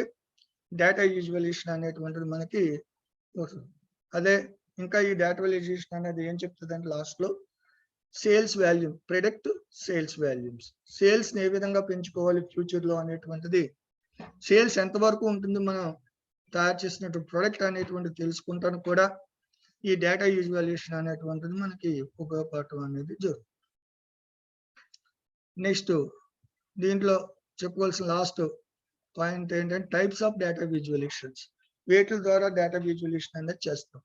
డేటా విజువలైజేషన్ అనేటువంటిది మనకి వస్తుంది. అదే ఇంకా ఈ డేటా విజువలైజేషన్ అనేది ఏం చెప్తుంది అంటే లాస్ట్ లో sales volume, predict sales volumes. Sales ని ఏ విధంగా పెంచుకోవాలి ఫ్యూచర్ లో అనేటువంటిది, సేల్స్ ఎంతవరకు ఉంటుంది మనం తయారు చేసినటువంటి ప్రొడక్ట్ అనేటువంటిది తెలుసుకుంటాను కూడా ఈ డేటా విజువలైజేషన్ అనేటువంటిది మనకి ఉపయోగపడటం అనేది జరుగుతుంది. నెక్స్ట్ దీంట్లో చెప్పుకోవాల్సిన లాస్ట్ పాయింట్ ఏంటంటే టైప్స్ ఆఫ్ డేటా విజువలైజేషన్స్. వీటి ద్వారా డేటా విజువలైజేషన్ అనేది చేస్తాం.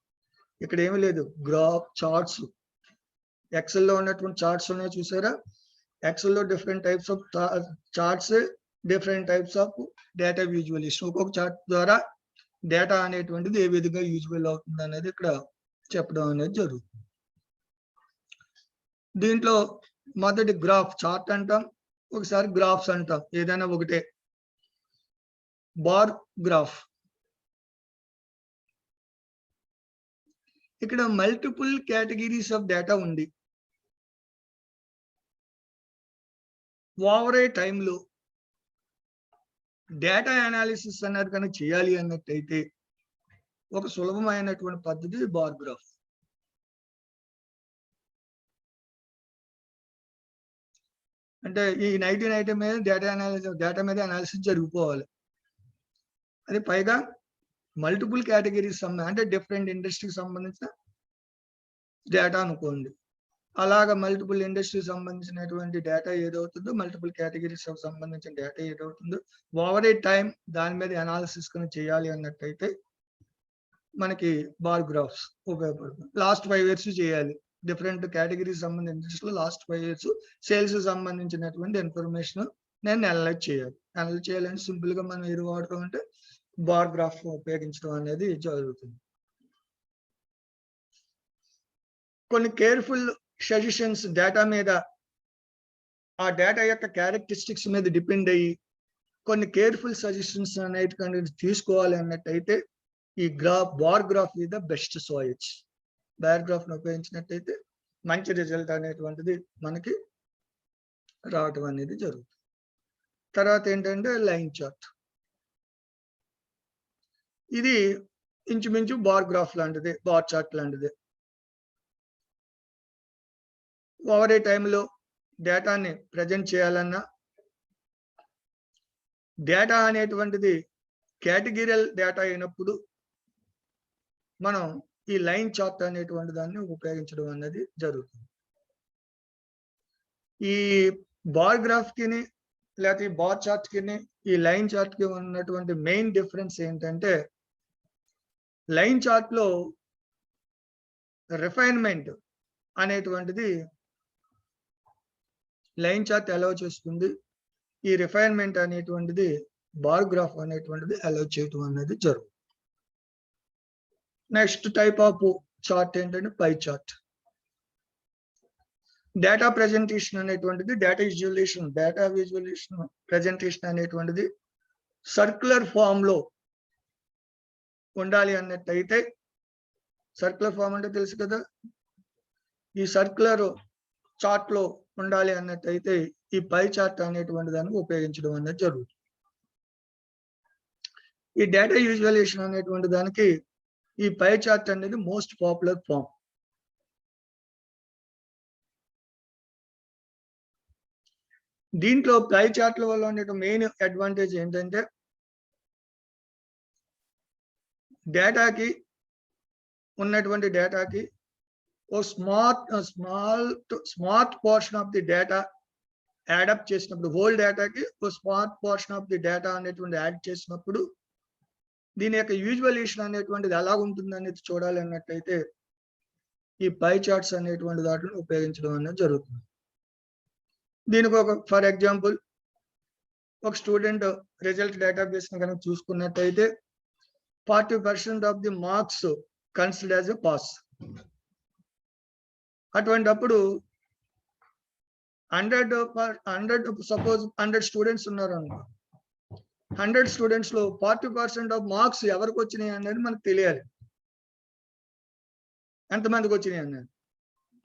ఇక్కడ ఏమీ లేదు, గ్రాఫ్, చార్ట్స్, ఎక్సెల్ లో ఉన్నటువంటి చార్ట్స్ ఉన్నాయి చూసారా. ఎక్సెల్ లో different types of charts, different types of data visualization. ఒక్కొక్క చార్ట్ ద్వారా డేటా అనేటువంటిది ఏ విధంగా యూజ్ఫుల్ అవుతుంది అనేది ఇక్కడ చెప్పడం అనేది జరుగుతుంది. దీంట్లో మొదటి గ్రాఫ్, చార్ట్ అంటాం, ఒకసారి గ్రాఫ్స్ అంటాం, ఏదైనా ఒకటే. బార్ గ్రాఫ్, ఇక్కడ మల్టిపుల్ కేటగిరీస్ ఆఫ్ డేటా ఉంది. ఓవర్ ఏ టైంలో డేటా అనాలిసిస్ అనేది కనుక చేయాలి అన్నట్టయితే ఒక సులభమైనటువంటి పద్ధతి బార్ గ్రాఫ్. అంటే ఈ 19 మీద డేటా మీద అనాలిసిస్ జరిగిపోవాలి. అది పైగా మల్టిపుల్ కేటగిరీస్ అంటే డిఫరెంట్ ఇండస్ట్రీకి సంబంధించిన డేటా అనుకోండి. అలాగా మల్టిపుల్ ఇండస్ట్రీకి సంబంధించినటువంటి డేటా ఏదవుతుందో, మల్టిపుల్ కేటగిరీస్ సంబంధించిన డేటా ఏదవుతుందో ఓవర్ ఏ టైం దాని మీద అనాలిసిస్ చేయాలి అన్నట్టయితే మనకి బార్ గ్రాఫ్స్ ఉపయోగపడుతుంది. లాస్ట్ 5 years చేయాలి, డిఫరెంట్ కేటగిరీస్ సంబంధించిన లాస్ట్ 5 years సేల్స్ సంబంధించినటువంటి ఇన్ఫర్మేషన్ నేను అనలైజ్ చేయాలి. అనలైజ్ చేయాలంటే సింపుల్ గా మనం ఏది వాడటం అంటే బార్ గ్రాఫ్ ఉపయోగించడం అనేది జరుగుతుంది. కొన్ని కేర్ఫుల్ సజెషన్స్ డేటా మీద, ఆ డేటా యొక్క క్యారెక్టరిస్టిక్స్ మీద డిపెండ్ అయ్యి కొన్ని కేర్ఫుల్ సజెషన్స్ అనేది తీసుకోవాలి అన్నట్టయితే ఈ bar graph is the best choice. Bar graph ను ఉపయోగించినట్టయితే మంచి రిజల్ట్ అనేటువంటిది మనకి రావటం అనేది జరుగుతుంది. తర్వాత ఏంటంటే లైన్ చార్ట్. ఇది ఇంచుమించు బార్ గ్రాఫ్ లాంటిది, బార్ చార్ట్ లాంటిది. ఓవర్ ఏ టైంలో డేటాని ప్రజెంట్ చేయాలన్నా, డేటా అనేటువంటిది కేటగిరియల్ డేటా అయినప్పుడు మనం ఈ లైన్ చార్ట్ అనేటువంటి దాన్ని ఉపయోగించడం అనేది జరుగుతుంది. ఈ బార్ గ్రాఫ్ కి లేకపోతే ఈ బార్ చార్ట్ కి ఈ లైన్ చార్ట్ కి ఉన్నటువంటి మెయిన్ డిఫరెన్స్ ఏంటంటే, లైన్ చార్ట్ లో రిఫైన్మెంట్ అనేటువంటిది లైన్ చార్ట్ అలౌ చేస్తుంది. ఈ రిఫైన్మెంట్ అనేటువంటిది బార్ గ్రాఫ్ అనేటువంటిది అలౌ చేయటం అనేది జరుగుతుంది. నెక్స్ట్ టైప్ ఆఫ్ చార్ట్ ఏంటంటే పై చార్ట్. డేటా ప్రెజెంటేషన్ అనేటువంటిది డేటా విజువలైజేషన్ ప్రెజెంటేషన్ అనేటువంటిది సర్క్యులర్ ఫామ్ లో ఉండాలి అన్నట్టయితే, సర్క్యులర్ ఫామ్ అంటే తెలుసు కదా, ఈ సర్క్యులర్ చార్ట్ లో ఉండాలి అన్నట్టయితే ఈ పై చార్ట్ అనేటువంటి దాన్ని ఉపయోగించడం అనేది జరుగుతుంది. ఈ డేటా విజువలైజేషన్ అనేటువంటి దానికి ఈ పై చార్ట్ అనేది మోస్ట్ పాపులర్ ఫామ్. దీంట్లో పై చార్ట్ల వల్ల ఉండే మెయిన్ అడ్వాంటేజ్ ఏంటంటే, డేటాకి ఉన్నటువంటి డేటాకి ఓ smart portion of the data add up చేసినప్పుడు, హోల్ డేటాకి ఓ smart portion of the data అనేటువంటి యాడ్ చేసినప్పుడు దీని యొక్క విజువలైజేషన్ అనేటువంటిది ఎలా ఉంటుంది అనేది చూడాలి అన్నట్లయితే ఈ పై చార్ట్స్ అనేటువంటి దాంట్లో ఉపయోగించడం అనేది జరుగుతుంది. దీనికి ఒక ఫర్ ఎగ్జాంపుల్ ఒక స్టూడెంట్ రిజల్ట్ డేటాబేస్ కనుక చూసుకున్నట్టయితే 40% of the marks considered as a pass. అటువంటిప్పుడు 100 స్టూడెంట్స్ ఉన్నారు అనుకో, 100 స్టూడెంట్స్ లో 40% ఆఫ్ మార్క్స్ ఎవరికి వచ్చినాయి అనేది మనకు తెలియాలి, ఎంతమందికి వచ్చినాయి అనేది.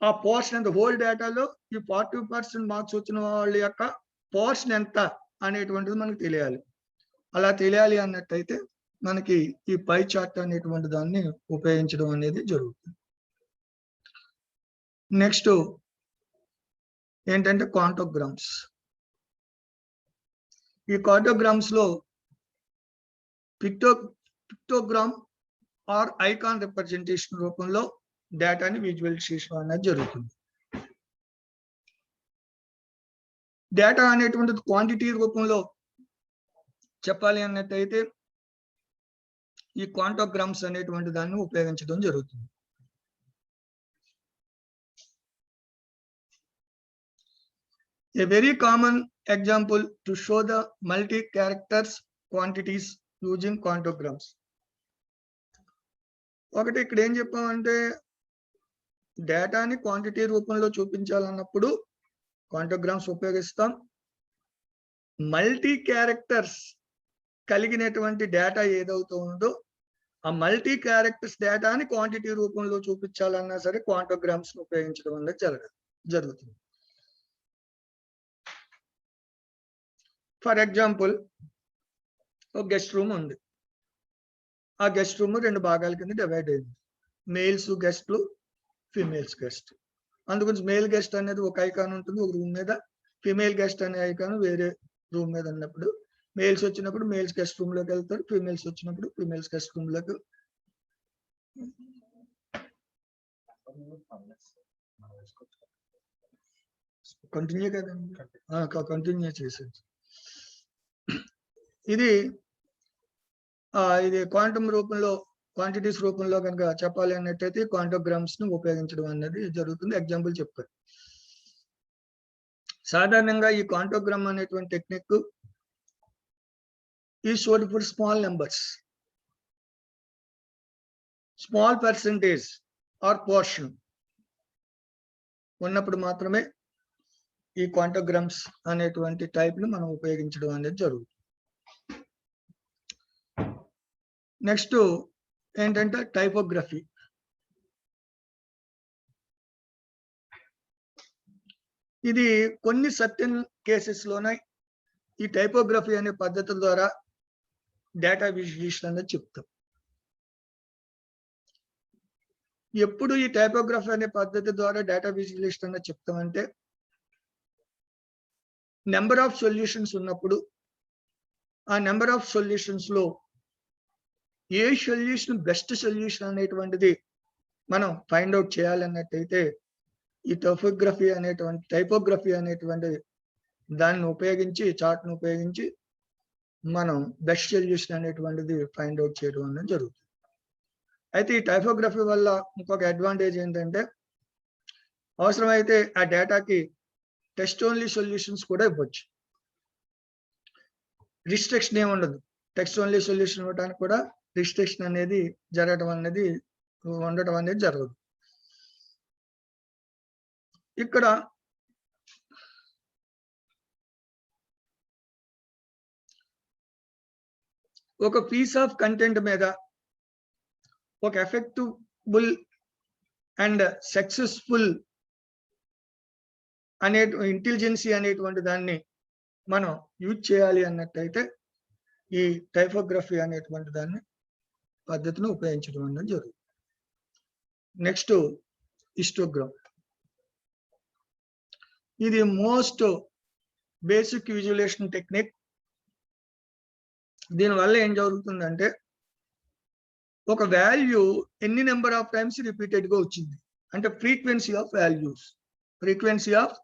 ఆ పోర్షన్ ఎంత, హోల్ డేటాలో ఈ 40% మార్క్స్ వచ్చిన వాళ్ళ యొక్క పోర్షన్ ఎంత అనేటువంటిది మనకు తెలియాలి. అలా తెలియాలి అన్నట్టయితే మనకి ఈ పై చార్ట్ అనేటువంటి దాన్ని ఉపయోగించడం అనేది జరుగుతుంది. నెక్స్ట్ ఏంటంటే క్వాంటోగ్రామ్స్. ఈ క్వాంటోగ్రామ్స్ లో పిక్టోగ్రామ్ ఆర్ ఐకాన్ రిప్రజెంటేషన్ రూపంలో డేటాని విజువలైజేషన్ అనేది జరుగుతుంది. డేటా అనేటువంటిది క్వాంటిటీ రూపంలో చెప్పాలి అన్నట్టయితే ఈ క్వాంటోగ్రామ్స్ అనేటువంటి దాన్ని ఉపయోగించడం జరుగుతుంది. A very common example to show the multi-characters quantities using quantograms. ఒకటి ఇక్కడ ఏం చెప్పామంటే, డేటాని క్వాంటిటీ రూపంలో చూపించాలన్నప్పుడు క్వాంటోగ్రామ్స్ ఉపయోగిస్తాం. మల్టీ క్యారెక్టర్స్ కలిగినటువంటి డేటా ఏదవుతూ ఉందో ఆ మల్టీ క్యారెక్టర్స్ డేటాని క్వాంటిటీ రూపంలో చూపించాలన్నా సరే క్వాంటోగ్రామ్స్ ఉపయోగించడం అనేది జరుగుతుంది. ఫర్ ఎగ్జాంపుల్ ఒక గెస్ట్ రూమ్ ఉంది. ఆ గెస్ట్ రూమ్ 2 భాగాల కింద డివైడ్ అయింది, మేల్స్ గెస్ట్లు, ఫీమేల్స్ గెస్ట్. అందుగురించి మేల్ గెస్ట్ అనేది ఒక ఐకాన్ ఉంటుంది ఒక రూమ్ మీద, ఫీమేల్ గెస్ట్ అనే ఐకాన్ వేరే రూమ్ మీద ఉన్నప్పుడు మేల్స్ వచ్చినప్పుడు మేల్స్ గెస్ట్ రూమ్ లోకి వెళ్తారు, ఫీమేల్స్ వచ్చినప్పుడు ఫీమేల్స్ గెస్ట్ రూమ్ లోకి. కంటిన్యూ కదండి, కంటిన్యూ చేసేది. ఇది క్వాంటమ్ రూపంలో, క్వాంటిటీస్ రూపంలో కనుక చెప్పాలి అన్నట్టయితే క్వాంటోగ్రామ్స్ ను ఉపయోగించడం అనేది జరుగుతుంది. ఎగ్జాంపుల్ చెప్పారు. సాధారణంగా ఈ క్వాంటోగ్రామ్ అనేటువంటి టెక్నిక్ ఈ showed for small numbers, small percentage or portion ఉన్నప్పుడు మాత్రమే ఈ క్వాంటోగ్రామ్స్ అనేటువంటి టైప్ ను మనం ఉపయోగించడం అనేది జరుగుతుంది. నెక్స్ట్ ఏంటంటే టైపోగ్రఫీ. ఇది కొన్ని సర్టెన్ కేసెస్ లోనే ఈ టైపోగ్రఫీ అనే పద్ధతి ద్వారా డేటా విశ్లేషణ అనేది చెప్తాం. ఎప్పుడు ఈ టైపోగ్రఫీ అనే పద్ధతి ద్వారా డేటా విశ్లేషణ అనేది చెప్తామంటే, నెంబర్ ఆఫ్ సొల్యూషన్స్ ఉన్నప్పుడు ఆ నెంబర్ ఆఫ్ సొల్యూషన్స్ లో ఏ సొల్యూషన్ బెస్ట్ సొల్యూషన్ అనేటువంటిది మనం ఫైండ్ అవుట్ చేయాలన్నట్టయితే ఈ టైపోగ్రఫీ అనేటువంటి దాన్ని ఉపయోగించి, చార్ట్ ను ఉపయోగించి మనం బెస్ట్ సొల్యూషన్ అనేటువంటిది ఫైండ్ అవుట్ చేయడం అనేది జరుగుతుంది. అయితే ఈ టైపోగ్రఫీ వల్ల ఇంకొక అడ్వాంటేజ్ ఏంటంటే, అవసరమైతే ఆ డేటాకి టెస్ట్ ఓన్లీ సొల్యూషన్స్ కూడా ఇవ్వచ్చు. రిస్ట్రిక్షన్ ఏమి ఉండదు, టెక్స్ట్ ఓన్లీ సొల్యూషన్ ఇవ్వడానికి కూడా రిస్ట్రిక్షన్ అనేది ఉండటం అనేది జరగదు. ఇక్కడ ఒక పీస్ ఆఫ్ కంటెంట్ మీద ఒక ఎఫెక్టిబుల్ అండ్ సక్సెస్ఫుల్ అనే ఇంటెలిజెన్సీ అనేటువంటి దాన్ని మనం యూజ్ చేయాలి అన్నట్టయితే ఈ టైపోగ్రఫీ అనేటువంటి దాన్ని పద్ధతిని ఉపయోగించడం అనేది జరుగుతుంది. Next histogram. ఇది మోస్ట్ బేసిక్ విజువలేషన్ టెక్నిక్. దీనివల్ల ఏం జరుగుతుందంటే ఒక వాల్యూ ఎన్ని నెంబర్ ఆఫ్ టైమ్స్ రిపీటెడ్ గా వచ్చింది అంటే frequency of values. Frequency of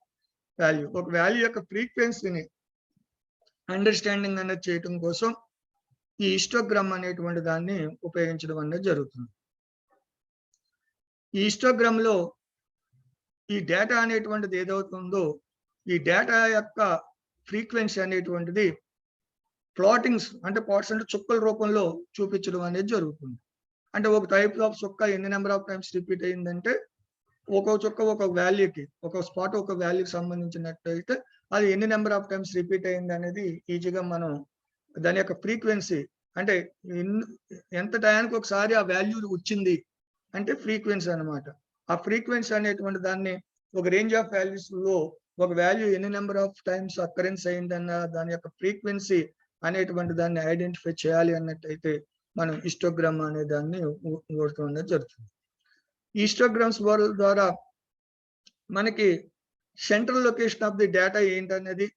value, ఒక వాల్యూ యొక్క ఫ్రీక్వెన్సీని అండర్స్టాండింగ్ అనేది చేయటం కోసం ఈ హిస్టోగ్రామ్ అనేటువంటి దాన్ని ఉపయోగించడం అనేది జరుగుతుంది. ఈ హిస్టోగ్రామ్ లో ఈ డేటా అనేటువంటిది ఏదవుతుందో ఈ డేటా యొక్క ఫ్రీక్వెన్సీ అనేటువంటిది ప్లాటింగ్స్ అంటే పార్ట్స్ అంటే చుక్కల రూపంలో చూపించడం అనేది జరుగుతుంది. అంటే ఒక టైప్ ఆఫ్ చుక్క ఎన్ని నెంబర్ ఆఫ్ టైమ్స్ రిపీట్ అయిందంటే ఒక్కొక్క చుక్క ఒక వాల్యూకి, ఒక స్పాట్ ఒక వాల్యూకి సంబంధించినట్టయితే అది ఎన్ని నెంబర్ ఆఫ్ టైమ్స్ రిపీట్ అయింది అనేది ఈజీగా మనం దాని యొక్క ఫ్రీక్వెన్సీ అంటే ఎంత టైంకి ఒకసారి ఆ వాల్యూ వచ్చింది అంటే ఫ్రీక్వెన్సీ అనమాట. ఆ ఫ్రీక్వెన్సీ అనేటువంటి దాన్ని ఒక రేంజ్ ఆఫ్ వాల్యూస్ లో ఒక వాల్యూ ఎన్ని నెంబర్ ఆఫ్ టైమ్స్ అక్కరెన్స్ అయిందన్న దాని యొక్క ఫ్రీక్వెన్సీ అనేటువంటి దాన్ని ఐడెంటిఫై చేయాలి అన్నట్టయితే మనం హిస్టోగ్రామ్ అనే దాన్ని వాడటం అనేది జరుగుతుంది. హిస్టోగ్రామ్స్ ద్వారా మనకి central location of the data ఏంటనేది,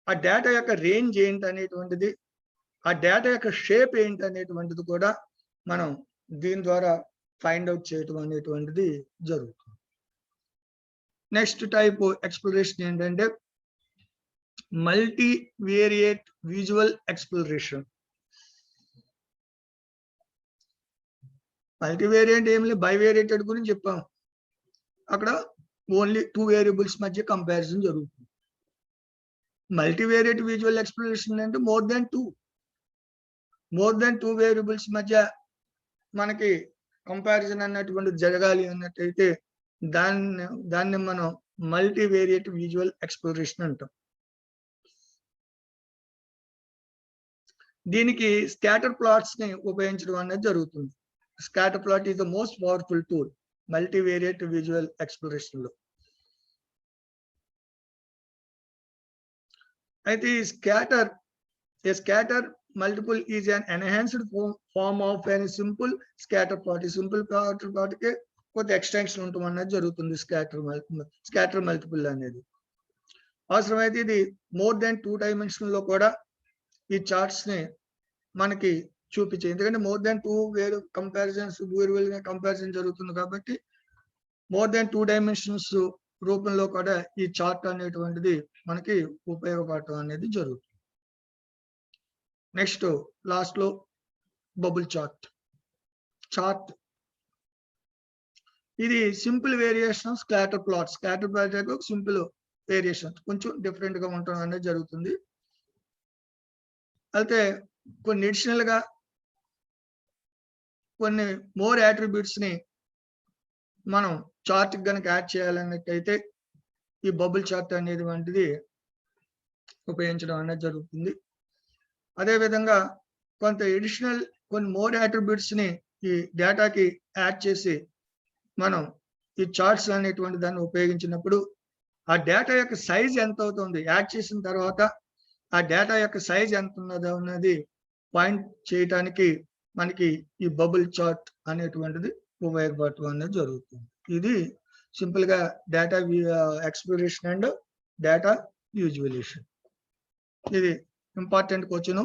ఆ డేటా యొక్క రేంజ్ ఏంటి అనేటువంటిది, ఆ డేటా యొక్క షేప్ ఏంటి అనేటువంటిది కూడా మనం దీని ద్వారా ఫైండ్ అవుట్ చేయటం అనేటువంటిది జరుగుతుంది. నెక్స్ట్ టైప్ ఎక్స్ప్లోరేషన్ ఏంటంటే multi variate visual exploration. Multi variant ఏం లేదు, బైవేరియేటెడ్ గురించి చెప్పాం. అక్కడ ఓన్లీ 2 వేరియబుల్స్ మధ్య కంపారిజన్ జరుగుతుంది. మల్టీవేరియేట్ విజువల్ ఎక్స్ప్లోరేషన్ అంటే మోర్ దాన్ 2 వేరియబుల్స్ మధ్య మనకి కంపారిజన్ అన్నటువంటిది జరగాలి అన్నట్టయితే దాన్ని మనం మల్టీవేరియేట్ విజువల్ ఎక్స్ప్లోరేషన్ అంటాం. దీనికి స్కాటర్ ప్లాట్స్ ని ఉపయోగించడం అనేది జరుగుతుంది. Scatter plot is the most powerful tool multivariate visual exploration లో. అయితే ఈ scatter multiple is an enhanced form of an simple scatter plot. ఈ సింపుల్ స్కాటర్ ప్లాట్ కి కొంత ఎక్స్టెన్షన్ ఉండటం అనేది జరుగుతుంది. స్కాటర్ మల్టిపుల్ అనేది అవసరమైతే ఇది మోర్ దాన్ 2 డైమెన్షన్ లో కూడా ఈ చార్ట్స్ ని మనకి చూపించే, ఎందుకంటే మోర్ దాన్ 2 వేరు కంపారిజన్ జరుగుతుంది కాబట్టి మోర్ దాన్ 2 డైమెన్షన్స్ రూపంలో కూడా ఈ చార్ట్ అనేటువంటిది మనకి ఉపయోగపడటం అనేది జరుగుతుంది. నెక్స్ట్ లాస్ట్ లో బబుల్ చార్ట్. ఇది simple variation scatter plot. Scatter plot యొక్క సింపుల్ వేరియేషన్ కొంచెం డిఫరెంట్ గా ఉండటం అనేది జరుగుతుంది. అయితే కొన్ని అడిషనల్ గా కొన్ని మోర్ అట్రిబ్యూట్స్ ని మనం చార్ట్ కనుక యాడ్ చేయాలన్నట్టయితే ఈ బబుల్ చార్ట్ అనేది వంటిది ఉపయోగించడం అనేది జరుగుతుంది. అదేవిధంగా కొన్ని మోర్ అట్రిబ్యూట్స్ ని ఈ డేటాకి యాడ్ చేసి మనం ఈ చార్ట్స్ అనేటువంటి దాన్ని ఉపయోగించినప్పుడు ఆ డేటా యొక్క సైజ్ ఎంత అవుతుంది, యాడ్ చేసిన తర్వాత ఆ డేటా యొక్క సైజ్ ఎంత ఉన్నదో అన్నది పాయింట్ చేయటానికి మనకి ఈ బబుల్ చార్ట్ అనేటువంటిది ఉపయోగపడటం అనేది జరుగుతుంది. ఇది సింపుల్ గా data exploration and data visualization. ఇది ఇంపార్టెంట్ క్వశ్చన్.